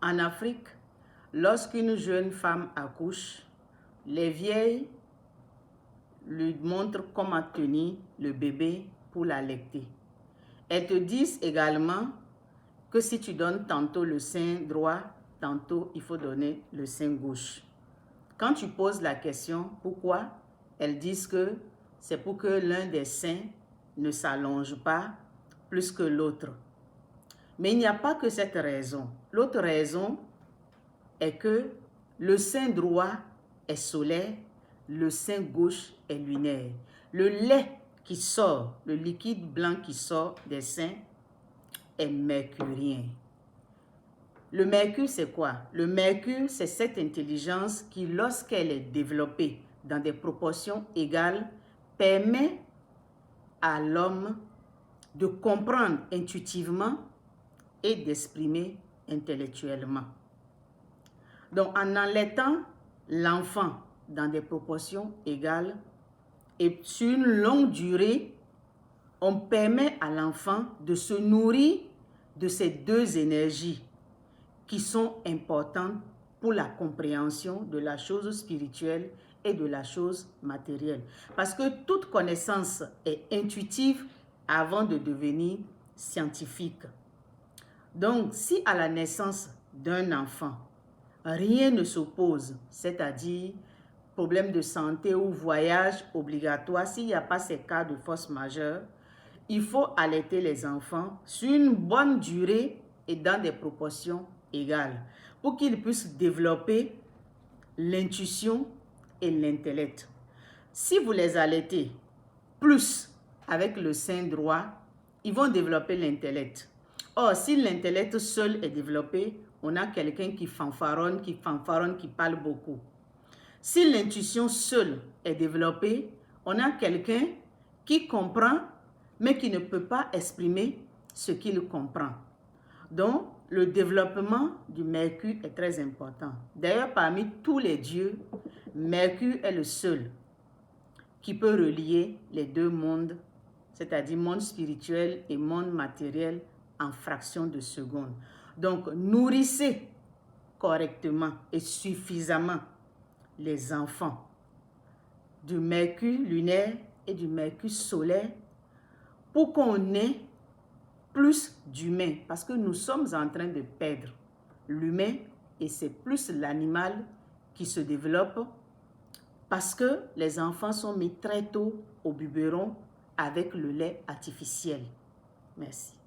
En Afrique, lorsqu'une jeune femme accouche, les vieilles lui montrent comment tenir le bébé pour l'allaiter. Elles te disent également que si tu donnes tantôt le sein droit, tantôt il faut donner le sein gauche. Quand tu poses la question, pourquoi? Elles disent que c'est pour que l'un des seins ne s'allonge pas plus que l'autre. Mais il n'y a pas que cette raison. L'autre raison est que le sein droit est solaire, le sein gauche est lunaire. Le lait qui sort, le liquide blanc qui sort des seins est mercurien. Le mercure, c'est quoi? Le mercure, c'est cette intelligence qui, lorsqu'elle est développée dans des proportions égales, permet à l'homme de comprendre intuitivement et d'exprimer intellectuellement. Donc, en allaitant l'enfant dans des proportions égales et sur une longue durée, on permet à l'enfant de se nourrir de ces deux énergies qui sont importantes pour la compréhension de la chose spirituelle et de la chose matérielle. Parce que toute connaissance est intuitive avant de devenir scientifique. Donc, si à la naissance d'un enfant, rien ne s'oppose, c'est-à-dire problème de santé ou voyage obligatoire, s'il n'y a pas ces cas de force majeure, il faut allaiter les enfants sur une bonne durée et dans des proportions égales pour qu'ils puissent développer l'intuition et l'intellect. Si vous les allaitez plus avec le sein droit, ils vont développer l'intellect. Or, si l'intellect seul est développé, on a quelqu'un qui fanfaronne, qui parle beaucoup. Si l'intuition seule est développée, on a quelqu'un qui comprend, mais qui ne peut pas exprimer ce qu'il comprend. Donc, le développement du Mercure est très important. D'ailleurs, parmi tous les dieux, Mercure est le seul qui peut relier les deux mondes, c'est-à-dire monde spirituel et monde matériel en fraction de seconde. Donc, nourrissez correctement et suffisamment les enfants du Mercure lunaire et du Mercure solaire pour qu'on ait plus d'humains, parce que nous sommes en train de perdre l'humain et c'est plus l'animal qui se développe parce que les enfants sont mis très tôt au biberon avec le lait artificiel. Merci.